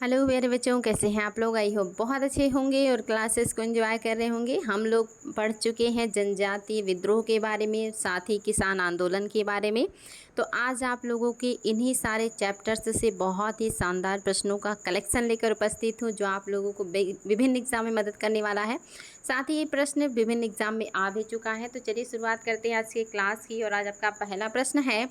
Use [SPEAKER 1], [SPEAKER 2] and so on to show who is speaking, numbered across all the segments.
[SPEAKER 1] Hello मेरे बच्चों, कैसे हैं आप लोग। आई होप बहुत अच्छे होंगे और क्लासेस को एंजॉय कर रहे होंगे। हम लोग पढ़ चुके हैं जनजातीय विद्रोह के बारे में, साथ ही किसान आंदोलन के बारे में। तो आज आप लोगों के इन्हीं सारे चैप्टर्स से बहुत ही शानदार प्रश्नों का कलेक्शन लेकर उपस्थित हूँ, जो आप लोगों को विभिन्न एग्जाम में मदद करने वाला है। साथ ही ये प्रश्न विभिन्न एग्जाम में आ भी चुका है। तो चलिए शुरुआत करते हैं आज के क्लास की। और आज आपका पहला प्रश्न है,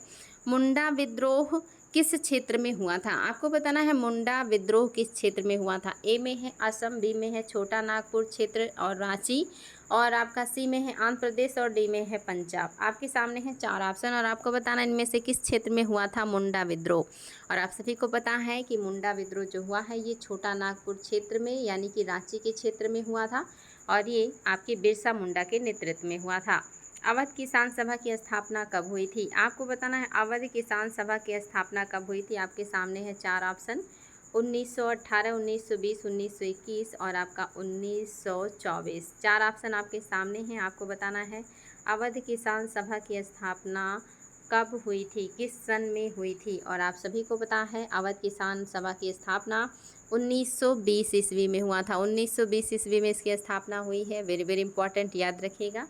[SPEAKER 1] मुंडा विद्रोह किस क्षेत्र में हुआ था। आपको बताना है मुंडा विद्रोह किस क्षेत्र में हुआ था। ए में है असम, बी में है छोटा नागपुर क्षेत्र और रांची, और आपका सी में है आंध्र प्रदेश, और डी में है पंजाब। आपके सामने है 4 ऑप्शन और आपको बताना इनमें से किस क्षेत्र में हुआ था मुंडा विद्रोह। और आप सभी को पता है कि मुंडा विद्रोह जो हुआ है ये छोटा नागपुर क्षेत्र में यानी कि रांची के क्षेत्र में हुआ था, और ये आपके बिरसा मुंडा के नेतृत्व में हुआ था। अवध किसान सभा की स्थापना कब हुई थी। आपको बताना है अवध किसान सभा की स्थापना कब हुई थी। आपके सामने है 4 ऑप्शन, 1918, 1920, 1921 और आपका 1924। 4 ऑप्शन आपके सामने हैं। आपको बताना है अवध किसान सभा की स्थापना कब हुई थी, किस सन में हुई थी। और आप सभी को पता है अवध किसान सभा की स्थापना 1920 ईस्वी में हुआ था। 1920 ईस्वी में इसकी स्थापना हुई है। वेरी वेरी इंपॉर्टेंट, याद रखिएगा।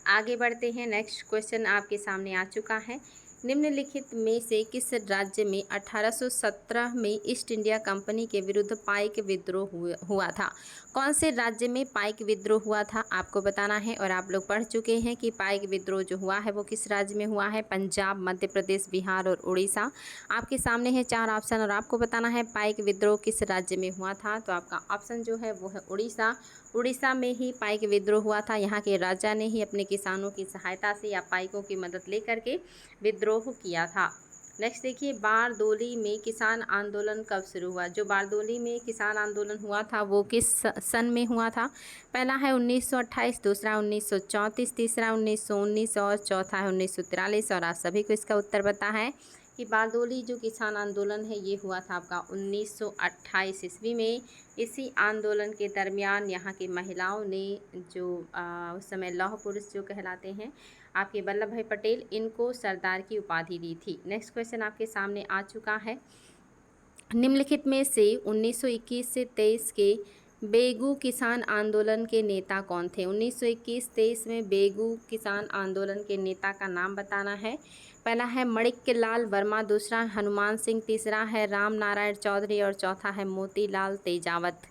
[SPEAKER 1] आगे बढ़ते हैं। नेक्स्ट क्वेश्चन आपके सामने आ चुका है, निम्नलिखित में से किस राज्य में 1817 में ईस्ट इंडिया कंपनी के विरुद्ध पाइक विद्रोह हुआ था। कौन से राज्य में पाइक विद्रोह हुआ था आपको बताना है। और आप लोग पढ़ चुके हैं कि पाइक विद्रोह जो हुआ है वो किस राज्य में हुआ है, पंजाब, मध्य प्रदेश, बिहार और उड़ीसा। आपके सामने है 4 ऑप्शन और आपको बताना है पाइक विद्रोह किस राज्य में हुआ था। तो आपका ऑप्शन जो है वो है उड़ीसा। उड़ीसा में ही पाइक विद्रोह हुआ था। यहाँ के राजा ने ही अपने किसानों की सहायता से या पाइकों की मदद लेकर के विद्रोह किया था। नेक्स्ट देखिए, बारदोली में किसान आंदोलन कब शुरू हुआ। जो बारदोली में किसान आंदोलन हुआ था वो किस सन में हुआ था। पहला है 1928, दूसरा 1934, तीसरा 1919 और चौथा है 1943। और आप सभी को इसका उत्तर पता है कि बारदोली जो किसान आंदोलन है ये हुआ था आपका 1928 ईस्वी में। इसी आंदोलन के दरमियान यहाँ की महिलाओं ने जो उस समय लौह पुरुष जो कहलाते हैं आपके वल्लभ भाई पटेल, इनको सरदार की उपाधि दी थी। नेक्स्ट क्वेश्चन आपके सामने आ चुका है, निम्नलिखित में से 1921 से 23 के बेगू किसान आंदोलन के नेता कौन थे। 1921-23 में बेगू किसान आंदोलन के नेता का नाम बताना है। पहला है मणिक्यलाल वर्मा, दूसरा हनुमान सिंह, तीसरा है राम नारायण चौधरी और चौथा है मोतीलाल तेजावत।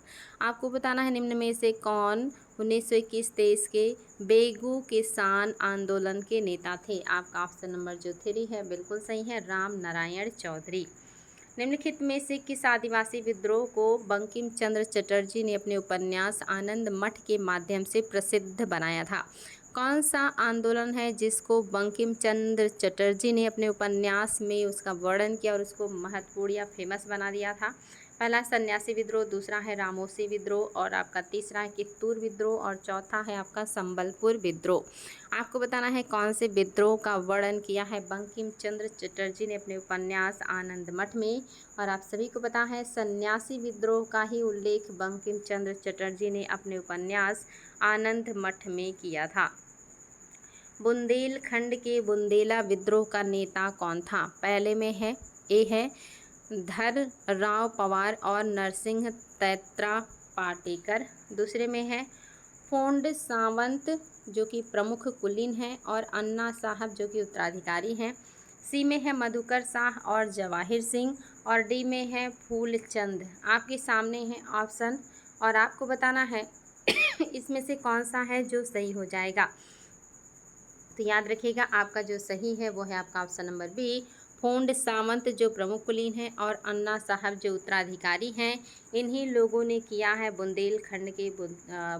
[SPEAKER 1] आपको बताना है निम्न में से कौन 1921-23 के बेगू किसान आंदोलन के नेता थे। आपका ऑप्शन नंबर जो 3 है बिल्कुल सही है, राम नारायण चौधरी। निम्नलिखित में से किस आदिवासी विद्रोह को बंकिम चंद्र चटर्जी ने अपने उपन्यास आनंद मठ के माध्यम से प्रसिद्ध बनाया था। कौन सा आंदोलन है जिसको बंकिम चंद्र चटर्जी ने अपने उपन्यास में उसका वर्णन किया और उसको महत्वपूर्ण या फेमस बना दिया था। पहला सन्यासी विद्रोह, दूसरा है रामोसी विद्रोह और आपका तीसरा है कित्तूर विद्रोह और चौथा है आपका संबलपुर विद्रोह। आपको बताना है कौन से विद्रोह का वर्णन किया है बंकिम चंद्र चटर्जी ने अपने उपन्यास आनंद मठ में। और आप सभी को पता है सन्यासी विद्रोह का ही उल्लेख बंकिम चंद्र चटर्जी ने अपने उपन्यास आनंद मठ में किया था। बुंदेलखंड के बुंदेला विद्रोह का नेता कौन था। पहले में है ए है धर राव पवार और नरसिंह तैत्रा पाटेकर, दूसरे में है फोंड सावंत जो कि प्रमुख कुलीन हैं और अन्ना साहब जो कि उत्तराधिकारी हैं, सी में है मधुकर शाह और जवाहिर सिंह, और डी में है फूलचंद। आपके सामने है ऑप्शन और आपको बताना है इसमें से कौन सा है जो सही हो जाएगा। तो याद रखिएगा आपका जो सही है वो है आपका ऑप्शन नंबर बी, फोंड सावंत जो प्रमुख कुलीन हैं और अन्ना साहब जो उत्तराधिकारी हैं। इन्हीं लोगों ने किया है बुंदेलखंड के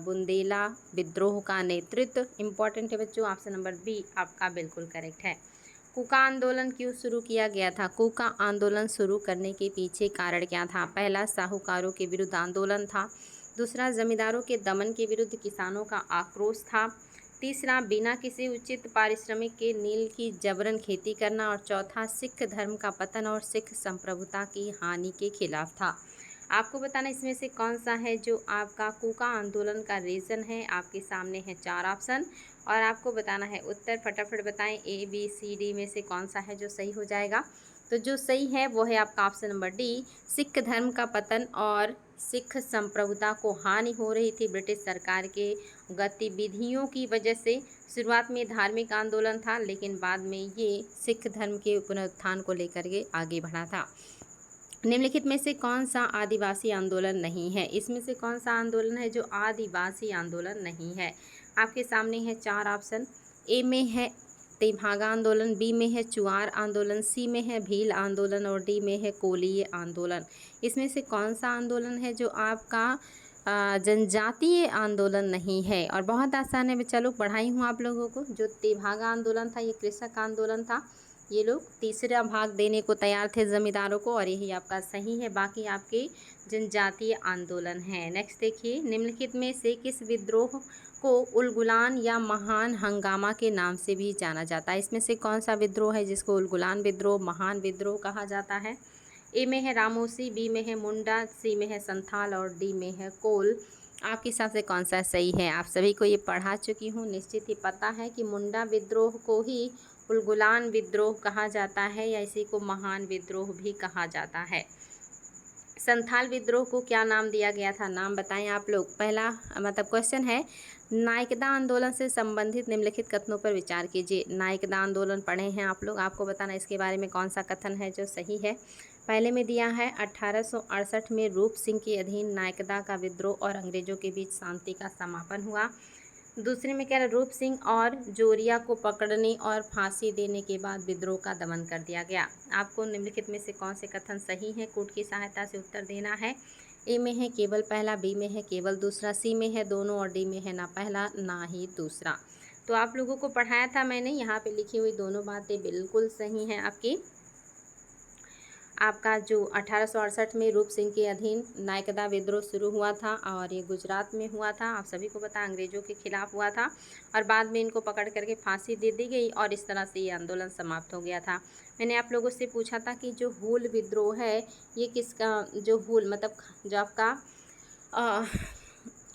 [SPEAKER 1] बुंदेला विद्रोह का नेतृत्व। इम्पॉर्टेंट है बच्चों, ऑप्शन नंबर बी आपका बिल्कुल करेक्ट है। कूका आंदोलन क्यों शुरू किया गया था। कूका आंदोलन शुरू करने के पीछे कारण क्या था। पहला साहूकारों के विरुद्ध आंदोलन था, दूसरा जमींदारों के दमन के विरुद्ध किसानों का आक्रोश था, तीसरा बिना किसी उचित पारिश्रमिक के नील की जबरन खेती करना, और चौथा सिख धर्म का पतन और सिख संप्रभुता की हानि के खिलाफ था। आपको बताना इसमें से कौन सा है जो आपका कूका आंदोलन का रीज़न है। आपके सामने है 4 ऑप्शन और आपको बताना है उत्तर। फटाफट बताएं ए बी सी डी में से कौन सा है जो सही हो जाएगा। तो जो सही है वो है आपका ऑप्शन नंबर डी, सिख धर्म का पतन और सिख संप्रभुता को हानि हो रही थी ब्रिटिश सरकार के गतिविधियों की वजह से। शुरुआत में धार्मिक आंदोलन था, लेकिन बाद में ये सिख धर्म के पुनरुत्थान को लेकर के आगे बढ़ा था। निम्नलिखित में से कौन सा आदिवासी आंदोलन नहीं है? इसमें से कौन सा आंदोलन है जो आदिवासी आंदोलन नहीं है? आपके सामने है 4 ऑप्शन। ए में है तेभागा आंदोलन, बी में है चुआर आंदोलन, सी में है भील आंदोलन और डी में है कोलीय आंदोलन। इसमें से कौन सा आंदोलन है जो आपका जनजातीय आंदोलन नहीं है? और बहुत आसान है बच्चा लोग, पढ़ाई हूँ आप लोगों को। जो तेभागा आंदोलन था ये कृषक आंदोलन था। ये लोग तीसरा भाग देने को तैयार थे जमींदारों को, और यही आपका सही है। बाकी आपके जनजातीय आंदोलन हैं। नेक्स्ट देखिए, निम्नलिखित में से किस विद्रोह को उलगुलान या महान हंगामा के नाम से भी जाना जाता है? इसमें से कौन सा विद्रोह है जिसको उलगुलान विद्रोह, महान विद्रोह कहा जाता है? ए में है रामोसी, बी में है मुंडा, सी में है संथाल और डी में है कोल। आपके हिसाब से कौन सा सही है? आप सभी को ये पढ़ा चुकी हूँ, निश्चित ही पता है कि मुंडा विद्रोह को ही उलगुलान विद्रोह कहा जाता है या इसी को महान विद्रोह भी कहा जाता है। संथाल विद्रोह को क्या नाम दिया गया था? नाम बताएं आप लोग। पहला मतलब क्वेश्चन है, नायकदा आंदोलन से संबंधित निम्नलिखित कथनों पर विचार कीजिए। नायकदा आंदोलन पढ़े हैं आप लोग, आपको बताना इसके बारे में कौन सा कथन है जो सही है। पहले में दिया है 1868 में रूप सिंह के अधीन नायकदा का विद्रोह और अंग्रेजों के बीच शांति का समापन हुआ। दूसरे में कह रहा रूप सिंह और जोरिया को पकड़ने और फांसी देने के बाद विद्रोह का दमन कर दिया गया। आपको निम्नलिखित में से कौन से कथन सही हैं कोड की सहायता से उत्तर देना है। ए में है केवल पहला, बी में है केवल दूसरा, सी में है दोनों और डी में है ना पहला ना ही दूसरा। तो आप लोगों को पढ़ाया था मैंने, यहाँ पे लिखी हुई दोनों बातें बिल्कुल सही हैं आपकी। आपका जो 1868 में रूप सिंह के अधीन नायकदा विद्रोह शुरू हुआ था और ये गुजरात में हुआ था, आप सभी को पता अंग्रेज़ों के खिलाफ हुआ था और बाद में इनको पकड़ करके फांसी दे दी गई और इस तरह से ये आंदोलन समाप्त हो गया था। मैंने आप लोगों से पूछा था कि जो हूल विद्रोह है ये किसका, जो हूल मतलब जो आपका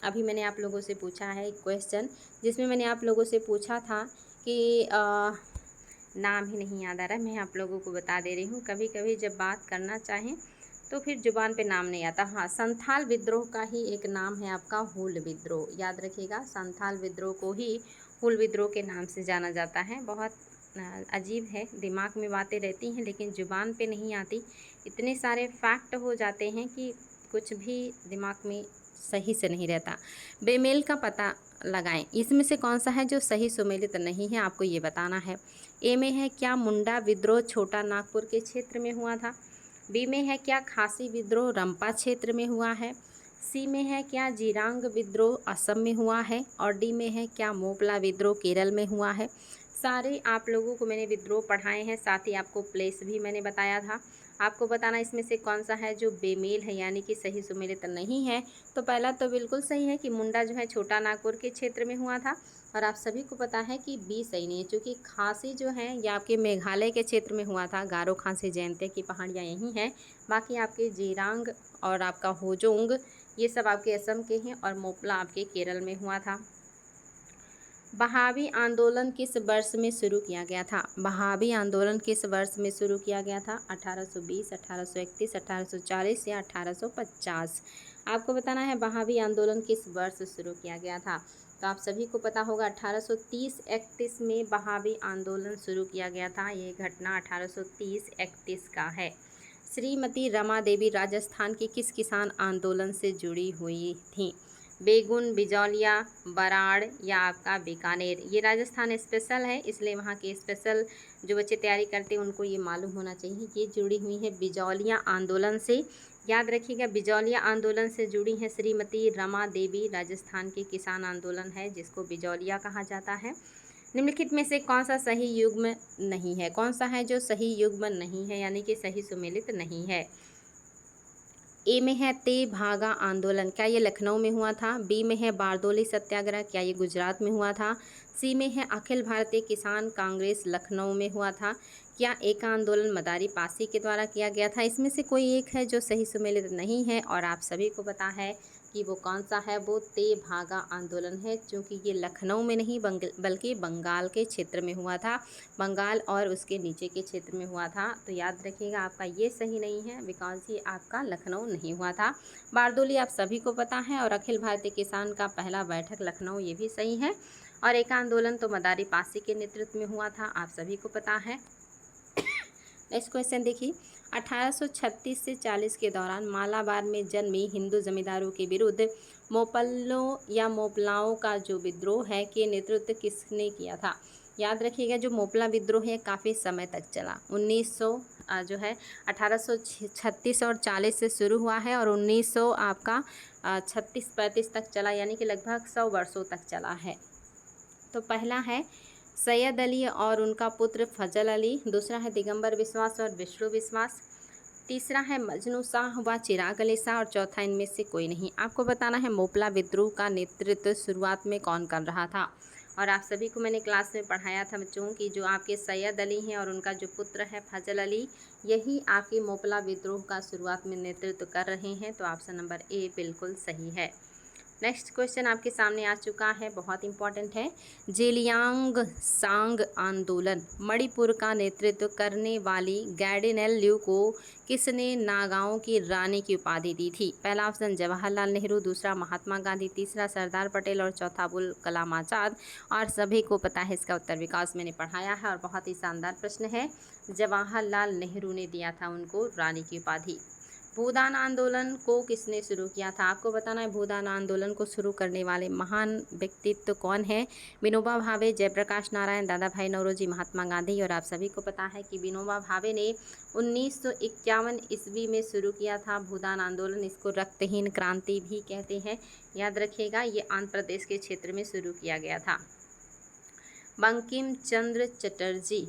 [SPEAKER 1] अभी मैंने आप लोगों से पूछा है एक क्वेश्चन जिसमें मैंने आप लोगों से पूछा था कि नाम ही नहीं याद आ रहा है, मैं आप लोगों को बता दे रही हूँ। कभी कभी जब बात करना चाहें तो फिर जुबान पे नाम नहीं आता। हाँ, संथाल विद्रोह का ही एक नाम है आपका हूल विद्रोह, याद रखिएगा। संथाल विद्रोह को ही हूल विद्रोह के नाम से जाना जाता है। बहुत अजीब है, दिमाग में बातें रहती हैं लेकिन जुबान पे नहीं आती। इतने सारे फैक्ट हो जाते हैं कि कुछ भी दिमाग में सही से नहीं रहता। बेमेल का पता लगाएं। इसमें से कौन सा है जो सही सुमेलित नहीं है, आपको ये बताना है। ए में है क्या मुंडा विद्रोह छोटा नागपुर के क्षेत्र में हुआ था, बी में है क्या खासी विद्रोह रंपा क्षेत्र में हुआ है, सी में है क्या जीरांग विद्रोह असम में हुआ है और डी में है क्या मोपला विद्रोह केरल में हुआ है। सारे आप लोगों को मैंने विद्रोह पढ़ाए हैं, साथ ही आपको प्लेस भी मैंने बताया था। आपको बताना इसमें से कौन सा है जो बेमेल है यानी कि सही सुमेलित नहीं है। तो पहला तो बिल्कुल सही है कि मुंडा जो है छोटा नागपुर के क्षेत्र में हुआ था और आप सभी को पता है कि बी सही नहीं है, क्योंकि खासी जो है ये आपके मेघालय के क्षेत्र में हुआ था। गारो खासी जयंती की पहाड़ियाँ यहीं हैं। बाकी आपके जीरांग और आपका होजोंग ये सब आपके असम के हैं और मोपला आपके केरल में हुआ था। बहावी आंदोलन किस वर्ष में शुरू किया गया था? बहावी आंदोलन किस वर्ष में शुरू किया गया था? 1820, 1831, 1840 या 1850? आपको बताना है बहावी आंदोलन किस वर्ष शुरू किया गया था। तो आप सभी को पता होगा 1830-31 में बहावी आंदोलन शुरू किया गया था। ये घटना 1830-31 का है। श्रीमती रमा देवी राजस्थान के किस किसान आंदोलन से जुड़ी हुई थी? बेगुन, बिजौलिया, बराड़ या आपका बीकानेर। ये राजस्थान स्पेशल है इसलिए वहाँ के स्पेशल जो बच्चे तैयारी करते हैं उनको ये मालूम होना चाहिए। ये जुड़ी हुई है बिजौलिया आंदोलन से, याद रखिएगा। बिजौलिया आंदोलन से जुड़ी हैं श्रीमती रमा देवी। राजस्थान के किसान आंदोलन है जिसको बिजौलिया कहा जाता है। निम्नलिखित में से कौन सा सही युग्म नहीं है? कौन सा है जो सही युग्म नहीं है यानी कि सही सुमेलित नहीं है? ए में है तेभागा आंदोलन, क्या ये लखनऊ में हुआ था? बी में है बारदोली सत्याग्रह, क्या ये गुजरात में हुआ था? सी में है अखिल भारतीय किसान कांग्रेस, लखनऊ में हुआ था? क्या एका आंदोलन मदारी पासी के द्वारा किया गया था? इसमें से कोई एक है जो सही सुमेलित नहीं है और आप सभी को पता है कि वो कौन सा है, वो तेभागा आंदोलन है, क्योंकि ये लखनऊ में नहीं बल्कि बंगाल के क्षेत्र में हुआ था, बंगाल और उसके नीचे के क्षेत्र में हुआ था। तो याद रखिएगा आपका ये सही नहीं है, बिकॉज ये आपका लखनऊ नहीं हुआ था। बारदोली आप सभी को पता है और अखिल भारतीय किसान का पहला बैठक लखनऊ, ये भी सही है। और एका आंदोलन तो मदारी पासी के नेतृत्व में हुआ था, आप सभी को पता है। नेक्स्ट क्वेश्चन देखिए, 1836 से 40 के दौरान मालाबार में जन्मी हिंदू जमींदारों के विरुद्ध मोपल्लों या मोपलाओं का जो विद्रोह है के नेतृत्व किसने किया था? याद रखिएगा जो मोपला विद्रोह है काफ़ी समय तक चला, 1900 जो है 1836 और 40 से शुरू हुआ है और 1900 आपका 36-35 तक चला, यानी कि लगभग 100 वर्षों तक चला है। तो पहला है सैयद अली और उनका पुत्र फजल अली, दूसरा है दिगंबर विश्वास और विष्णु विश्वास, तीसरा है मजनू शाह व चिराग अली शाह और चौथा इनमें से कोई नहीं। आपको बताना है मोपला विद्रोह का नेतृत्व शुरुआत में कौन कर रहा था। और आप सभी को मैंने क्लास में पढ़ाया था बच्चों कि जो आपके सैयद अली हैं और उनका जो पुत्र है फजल अली, यही आपके मोपला विद्रोह का शुरुआत में नेतृत्व कर रहे हैं। तो ऑप्शन नंबर ए बिल्कुल सही है। नेक्स्ट क्वेश्चन आपके सामने आ चुका है, बहुत इंपॉर्टेंट है। जेलियांग सांग आंदोलन मणिपुर का नेतृत्व करने वाली गैडिनेल ल्यू को किसने नागाओं की रानी की उपाधि दी थी? पहला ऑप्शन जवाहरलाल नेहरू, दूसरा महात्मा गांधी, तीसरा सरदार पटेल और चौथा अबुल कलाम आज़ाद। और सभी को पता है इसका उत्तर, विकास मैंने पढ़ाया है और बहुत ही शानदार प्रश्न है। जवाहरलाल नेहरू ने दिया था उनको रानी की उपाधि। भूदान आंदोलन को किसने शुरू किया था? आपको बताना है भूदान आंदोलन को शुरू करने वाले महान व्यक्तित्व कौन है? विनोबा भावे, जयप्रकाश नारायण, दादा भाई नौरोजी, महात्मा गांधी। और आप सभी को पता है कि विनोबा भावे ने 1951 ईस्वी में शुरू किया था भूदान आंदोलन। इसको रक्तहीन क्रांति भी कहते हैं, याद रखिएगा। ये आंध्र प्रदेश के क्षेत्र में शुरू किया गया था। बंकिम चंद्र चटर्जी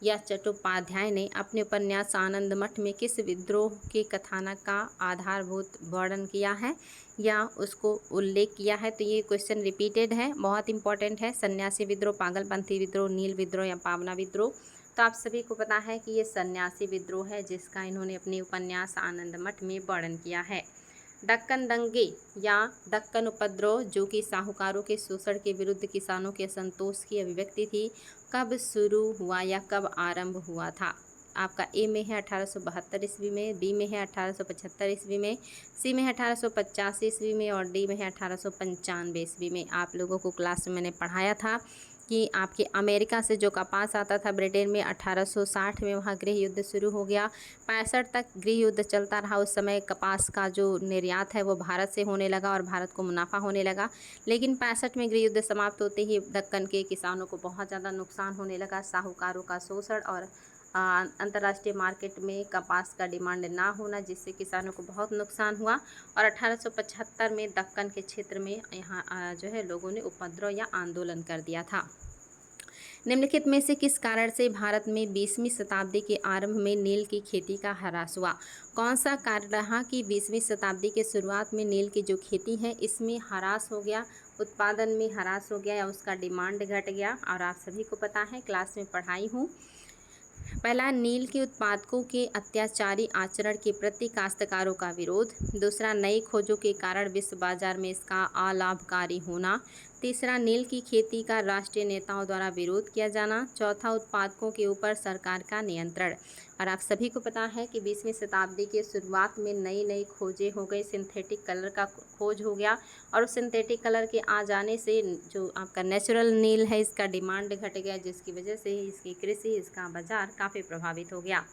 [SPEAKER 1] या चट्टोपाध्याय ने अपने उपन्यास आनंद मठ में किस विद्रोह के कथानक का आधारभूत वर्णन किया है या उसको उल्लेख किया है? तो ये क्वेश्चन रिपीटेड है, बहुत इंपॉर्टेंट है। सन्यासी विद्रोह, पागलपंथी विद्रोह, नील विद्रोह या पावना विद्रोह। तो आप सभी को पता है कि ये सन्यासी विद्रोह है जिसका इन्होंने अपने उपन्यास आनंद मठ में वर्णन किया है। दक्कन दंगे या दक्कन उपद्रव, जो कि साहूकारों के शोषण के विरुद्ध किसानों के असंतोष की अभिव्यक्ति थी, कब शुरू हुआ या कब आरंभ हुआ था? आपका ए में है 1872 ईस्वी में, बी में है 1875 ईस्वी में, सी में है 1885 ईस्वी में और डी में है 1895 ईस्वी में। आप लोगों को क्लास में मैंने पढ़ाया था कि आपके अमेरिका से जो कपास आता था ब्रिटेन में 1860 में वहाँ गृह युद्ध शुरू हो गया। 65 तक गृह युद्ध चलता रहा। उस समय कपास का जो निर्यात है वो भारत से होने लगा और भारत को मुनाफा होने लगा। लेकिन 65 में गृह युद्ध समाप्त होते ही दक्कन के किसानों को बहुत ज़्यादा नुकसान होने लगा। साहूकारों का शोषण और अंतर्राष्ट्रीय मार्केट में कपास का डिमांड ना होना, जिससे किसानों को बहुत नुकसान हुआ। और 1875 में दक्कन के क्षेत्र में यहाँ जो है लोगों ने उपद्रव या आंदोलन कर दिया था। निम्नलिखित में से किस कारण से भारत में 20वीं शताब्दी के आरंभ में नील की खेती का ह्रास हुआ? कौन सा कारण रहा कि 20वीं शताब्दी के शुरुआत में नील की जो खेती है इसमें ह्रास हो गया, उत्पादन में ह्रास हो गया या उसका डिमांड घट गया? और आप सभी को पता है, क्लास में पढ़ाई हूँ। पहला, नील के उत्पादकों के अत्याचारी आचरण के प्रति काश्तकारों का विरोध। दूसरा, नई खोजों के कारण विश्व बाजार में इसका अलाभकारी होना। तीसरा, नील की खेती का राष्ट्रीय नेताओं द्वारा विरोध किया जाना। चौथा, उत्पादकों के ऊपर सरकार का नियंत्रण। और आप सभी को पता है कि 20वीं शताब्दी के शुरुआत में नई नई खोजें हो गई, सिंथेटिक कलर का खोज हो गया और उस सिंथेटिक कलर के आ जाने से जो आपका नेचुरल नील है इसका डिमांड घट गया, जिसकी वजह से इसकी कृषि, इसका बाजार काफ़ी प्रभावित हो गया।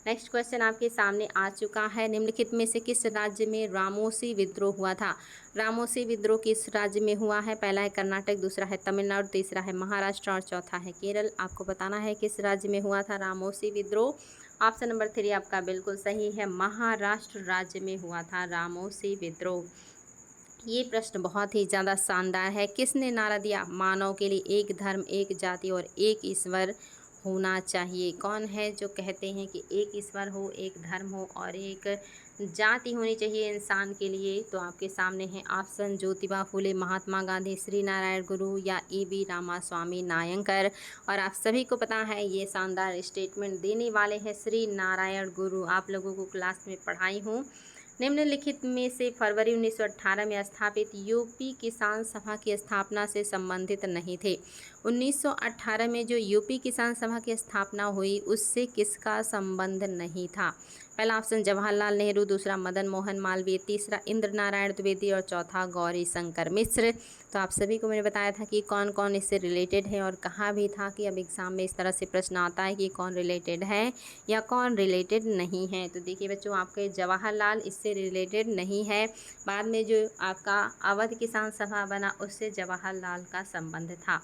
[SPEAKER 1] नेक्स्ट क्वेश्चन आपके सामने आ चुका है। निम्नलिखित में से किस राज्य में रामोसी विद्रोह हुआ था? रामोसी विद्रोह किस राज्य में हुआ है? पहला है कर्नाटक, दूसरा है तमिलनाडु, तीसरा है महाराष्ट्र और चौथा है केरल। आपको बताना है किस राज्य में हुआ था रामोसी विद्रोह। ऑप्शन नंबर 3 आपका बिल्कुल सही है, महाराष्ट्र राज्य में हुआ था रामोसी विद्रोह। ये प्रश्न बहुत ही ज़्यादा शानदार है। किसने नारा दिया, मानव के लिए एक धर्म, एक जाति और एक ईश्वर होना चाहिए? कौन है जो कहते हैं कि एक ईश्वर हो, एक धर्म हो और एक जाति होनी चाहिए इंसान के लिए, तो आपके सामने है ऑप्शन ज्योतिबा फुले, महात्मा गांधी, श्री नारायण गुरु या E.V. रामास्वामी नायंकर। और आप सभी को पता है ये शानदार स्टेटमेंट देने वाले हैं श्री नारायण गुरु। आप लोगों को क्लास में पढ़ाई हूँ। निम्नलिखित में से फरवरी 1918 में स्थापित यूपी किसान सभा की स्थापना से संबंधित नहीं थे। 1918 में जो यूपी किसान सभा की स्थापना हुई उससे किसका संबंध नहीं था? पहला ऑप्शन जवाहरलाल नेहरू, दूसरा मदन मोहन मालवीय, तीसरा इंद्र नारायण द्विवेदी और चौथा गौरी शंकर मिश्र। तो आप सभी को मैंने बताया था कि कौन कौन इससे रिलेटेड है और कहा भी था कि अब एग्ज़ाम में इस तरह से प्रश्न आता है कि कौन रिलेटेड है या कौन रिलेटेड नहीं है। तो देखिए बच्चों, आपके जवाहरलाल इससे रिलेटेड नहीं है। बाद में जो आपका अवध किसान सभा बना उससे जवाहरलाल का संबंध था।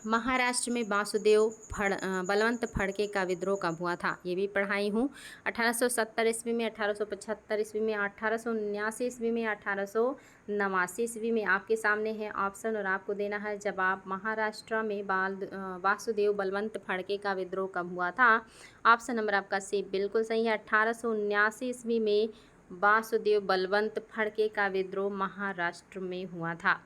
[SPEAKER 1] महाराष्ट्र में बलवंत फड़के का विद्रोह कब हुआ था? ये भी पढ़ाई हूँ। 1870 ईस्वी में, 1875 ईस्वी में, 1879 ईस्वी में, 1889 ईस्वी में। आपके सामने है ऑप्शन और आपको देना है जवाब। महाराष्ट्र में वासुदेव बलवंत फड़के का विद्रोह कब हुआ था? ऑप्शन नंबर आपका सी बिल्कुल सही है। 1879 ईस्वी में वासुदेव बलवंत फड़के का विद्रोह महाराष्ट्र में हुआ था।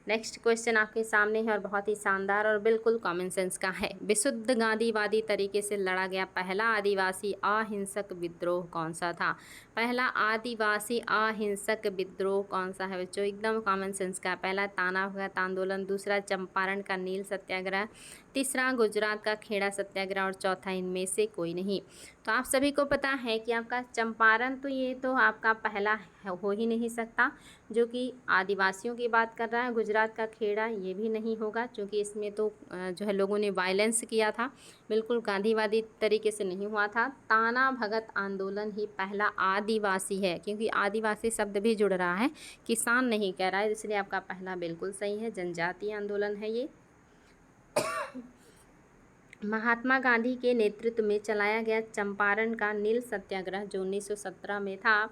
[SPEAKER 1] नेक्स्ट क्वेश्चन आपके सामने है और बहुत ही शानदार और बिल्कुल कॉमन सेंस का है। विशुद्ध गांधीवादी तरीके से लड़ा गया पहला आदिवासी अहिंसक विद्रोह कौन सा था? पहला आदिवासी अहिंसक विद्रोह कौन सा है बच्चों? एकदम कॉमन सेंस का। पहला ताना भगत आंदोलन, दूसरा चंपारण का नील सत्याग्रह, तीसरा गुजरात का खेड़ा सत्याग्रह और चौथा इनमें से कोई नहीं। तो आप सभी को पता है कि आपका चंपारण तो ये तो आपका पहला हो ही नहीं सकता, जो कि आदिवासियों की बात कर रहा है। गुजरात का खेड़ा ये भी नहीं होगा, क्योंकि इसमें तो जो है लोगों ने वायलेंस किया था, बिल्कुल गांधीवादी तरीके से नहीं हुआ था। ताना भगत आंदोलन ही पहला आदिवासी है, क्योंकि आदिवासी शब्द भी जुड़ रहा है, किसान नहीं कह रहा है, इसलिए आपका पहला बिल्कुल सही है। जनजातीय आंदोलन है ये। महात्मा गांधी के नेतृत्व में चलाया गया चंपारण का नील सत्याग्रह जो 1917 में था,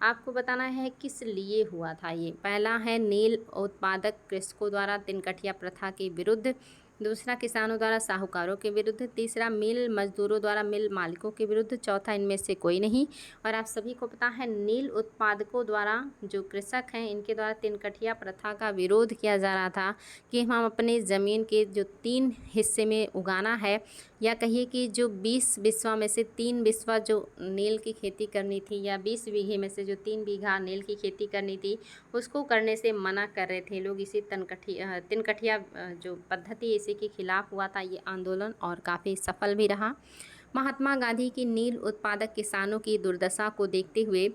[SPEAKER 1] आपको बताना है किस लिए हुआ था ये। पहला है नील उत्पादक कृषकों द्वारा तिनकठिया प्रथा के विरुद्ध, दूसरा किसानों द्वारा साहूकारों के विरुद्ध, तीसरा मिल मजदूरों द्वारा मिल मालिकों के विरुद्ध, चौथा इनमें से कोई नहीं। और आप सभी को पता है नील उत्पादकों द्वारा, जो कृषक हैं इनके द्वारा तिनकठिया प्रथा का विरोध किया जा रहा था कि हम अपने ज़मीन के जो 3 हिस्से में उगाना है, या कहिए कि जो 20 बिस्वा में से 3 बिस्वा जो नील की खेती करनी थी, या 20 बीघे में से जो 3 बीघा नील की खेती करनी थी, उसको करने से मना कर रहे थे लोग। इसी तिनकठिया जो पद्धति इसी के खिलाफ हुआ था ये आंदोलन, और काफ़ी सफल भी रहा। महात्मा गांधी की नील उत्पादक किसानों की दुर्दशा को देखते हुए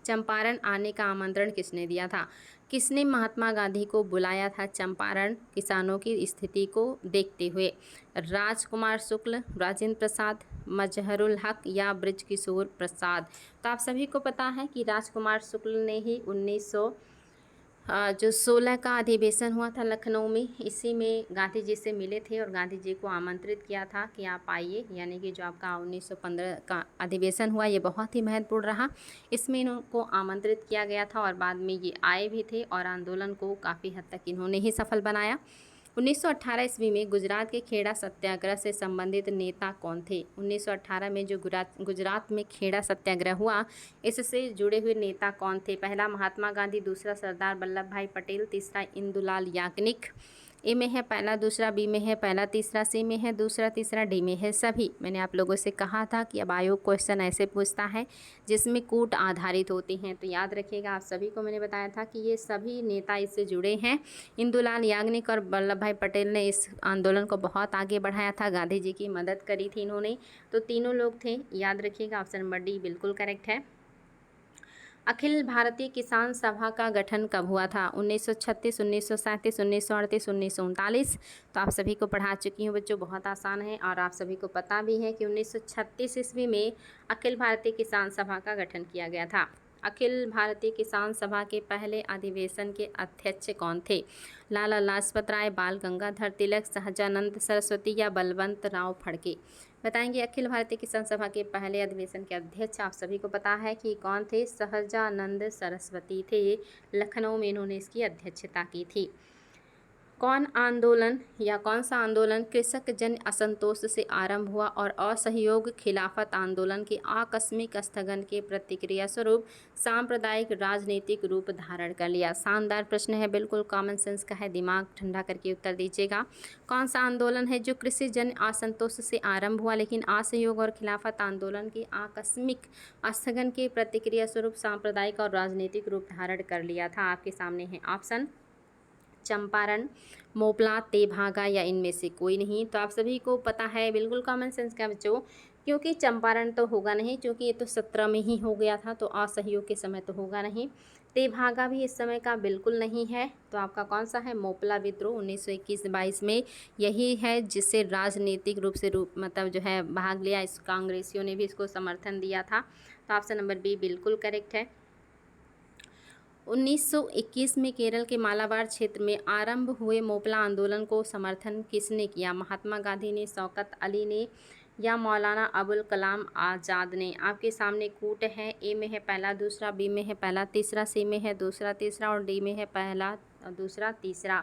[SPEAKER 1] चंपारण आने का आमंत्रण किसने दिया था? किसने महात्मा गांधी को बुलाया था चंपारण किसानों की स्थिति को देखते हुए? राजकुमार शुक्ल, राजेंद्र प्रसाद, मजहरुल हक या ब्रजकिशोर प्रसाद? तो आप सभी को पता है कि राजकुमार शुक्ल ने ही 1916 का अधिवेशन हुआ था लखनऊ में, इसी में गांधी जी से मिले थे और गांधी जी को आमंत्रित किया था कि आप आइए। यानी कि जो आपका 1915 का अधिवेशन हुआ ये बहुत ही महत्वपूर्ण रहा, इसमें इनको आमंत्रित किया गया था और बाद में ये आए भी थे और आंदोलन को काफ़ी हद तक इन्होंने ही सफल बनाया। 1918 ईस्वी में गुजरात के खेड़ा सत्याग्रह से संबंधित नेता कौन थे? 1918 में जो गुजरात में खेड़ा सत्याग्रह हुआ, इससे जुड़े हुए नेता कौन थे? पहला महात्मा गांधी, दूसरा सरदार वल्लभ भाई पटेल, तीसरा इंदुलाल याग्निक। ए में है पहला, दूसरा बी में है पहला, तीसरा सी में है दूसरा, तीसरा डी में है सभी। मैंने आप लोगों से कहा था कि अब आयोग क्वेश्चन ऐसे पूछता है जिसमें कूट आधारित होते हैं, तो याद रखिएगा। आप सभी को मैंने बताया था कि ये सभी नेता इससे जुड़े हैं। इंदुलाल याग्निक और वल्लभ भाई पटेल ने इस आंदोलन को बहुत आगे बढ़ाया था, गांधी जी की मदद करी थी इन्होंने। तो तीनों लोग थे, याद रखिएगा। ऑप्शन नंबर डी बिल्कुल करेक्ट है। अखिल भारतीय किसान सभा का गठन कब हुआ था? 1936, 1937, 1938, 1939। तो आप सभी को पढ़ा चुकी हूँ बच्चों, बहुत आसान है और आप सभी को पता भी है कि 1936 ईस्वी में अखिल भारतीय किसान सभा का गठन किया गया था। अखिल भारतीय किसान सभा के पहले अधिवेशन के अध्यक्ष कौन थे? लाला लाजपत राय, बाल गंगाधर तिलक, सहजानंद सरस्वती या बलवंत राव फड़के? बताएंगे। अखिल भारतीय किसान सभा के पहले अधिवेशन के अध्यक्ष आप सभी को पता है कि कौन थे? सहजानंद सरस्वती थे। लखनऊ में इन्होंने इसकी अध्यक्षता की थी। कौन आंदोलन या कौन सा आंदोलन कृषक जन असंतोष से आरंभ हुआ और असहयोग खिलाफत आंदोलन के आकस्मिक स्थगन के प्रतिक्रिया स्वरूप सांप्रदायिक राजनीतिक रूप धारण कर लिया। शानदार प्रश्न है, बिल्कुल कॉमन सेंस का है, दिमाग ठंडा करके उत्तर दीजिएगा। कौन सा आंदोलन है जो कृषि जन असंतोष से आरंभ हुआ लेकिन असहयोग और खिलाफत आंदोलन के आकस्मिक स्थगन के प्रतिक्रिया स्वरूप सांप्रदायिक और राजनीतिक रूप धारण कर लिया था? आपके सामने है ऑप्शन चंपारण, मोपला, तेभागा या इनमें से कोई नहीं। तो आप सभी को पता है, बिल्कुल कॉमन सेंस का बच्चों, क्योंकि चंपारण तो होगा नहीं, क्योंकि ये तो 17 में ही हो गया था, तो असहयोग के समय तो होगा नहीं। तेभागा भी इस समय का बिल्कुल नहीं है। तो आपका कौन सा है? मोपला विद्रोह 1921-22 में यही है जिससे राजनीतिक रूप से मतलब जो है भाग लिया। इस कांग्रेसियों ने भी इसको समर्थन दिया था। तो ऑप्शन नंबर बी बिल्कुल करेक्ट है। 1921 में केरल के मालाबार क्षेत्र में आरंभ हुए मोपला आंदोलन को समर्थन किसने किया? महात्मा गांधी ने, शौकत अली ने या मौलाना अबुल कलाम आज़ाद ने? आपके सामने कूट है। ए में है पहला दूसरा, बी में है पहला तीसरा, सी में है दूसरा तीसरा और डी में है पहला दूसरा तीसरा।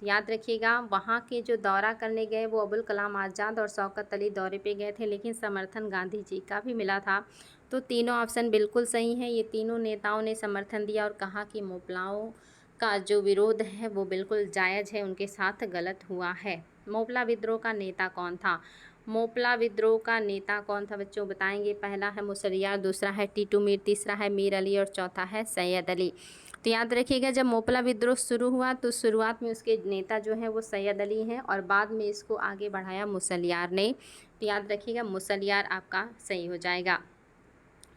[SPEAKER 1] तो याद रखिएगा, वहाँ के जो दौरा करने गए वो अबुल कलाम आज़ाद और शौकत अली दौरे पे गए थे, लेकिन समर्थन गांधी जी का भी मिला था। तो तीनों ऑप्शन बिल्कुल सही हैं। ये तीनों नेताओं ने समर्थन दिया और कहा कि मोपलाओं का जो विरोध है वो बिल्कुल जायज़ है, उनके साथ गलत हुआ है। मोपला विद्रोह का नेता कौन था? मोपला विद्रोह का नेता कौन था बच्चों, बताएंगे? पहला है मुसरियार, दूसरा है टीटू मीर, तीसरा है मीर अली और चौथा है सैयद अली। तो याद रखिएगा, जब मोपला विद्रोह शुरू हुआ तो शुरुआत में उसके नेता जो हैं वो सैयद अली हैं और बाद में इसको आगे बढ़ाया मुसलियार ने। तो याद रखिएगा, मुसलियार आपका सही हो जाएगा।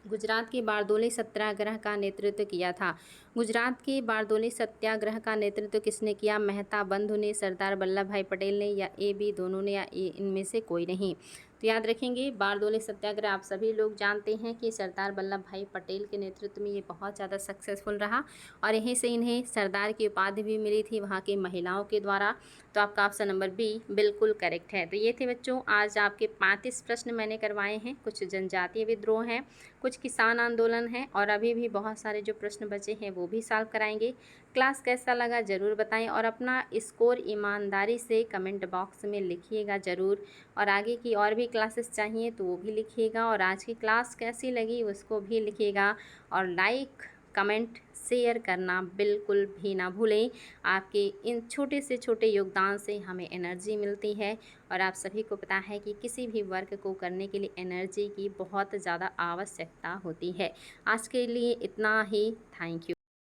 [SPEAKER 1] गुजरात के बारदोली सत्याग्रह का नेतृत्व किया था। गुजरात के बारदोली सत्याग्रह का नेतृत्व किसने किया? मेहता बंधु ने, सरदार वल्लभ भाई पटेल ने या ए बी दोनों ने या ए इनमें से कोई नहीं? तो याद रखेंगे, बारदोली सत्याग्रह आप सभी लोग जानते हैं कि सरदार वल्लभ भाई पटेल के नेतृत्व में ये बहुत ज़्यादा सक्सेसफुल रहा और यहीं से इन्हें सरदार की उपाधि भी मिली थी वहाँ की महिलाओं के द्वारा। तो आपका ऑप्शन नंबर बी बिल्कुल करेक्ट है। तो ये थे बच्चों आज आपके 35 प्रश्न मैंने करवाए हैं। कुछ जनजातीय विद्रोह हैं, कुछ किसान आंदोलन है और अभी भी बहुत सारे जो प्रश्न बचे हैं वो भी सॉल्व कराएंगे। क्लास कैसा लगा ज़रूर बताएं और अपना स्कोर ईमानदारी से कमेंट बॉक्स में लिखिएगा ज़रूर। और आगे की और भी क्लासेस चाहिए तो वो भी लिखिएगा और आज की क्लास कैसी लगी उसको भी लिखिएगा और लाइक कमेंट शेयर करना बिल्कुल भी ना भूलें। आपके इन छोटे से छोटे योगदान से हमें एनर्जी मिलती है और आप सभी को पता है कि किसी भी वर्क को करने के लिए एनर्जी की बहुत ज़्यादा आवश्यकता होती है। आज के लिए इतना ही। Thank you.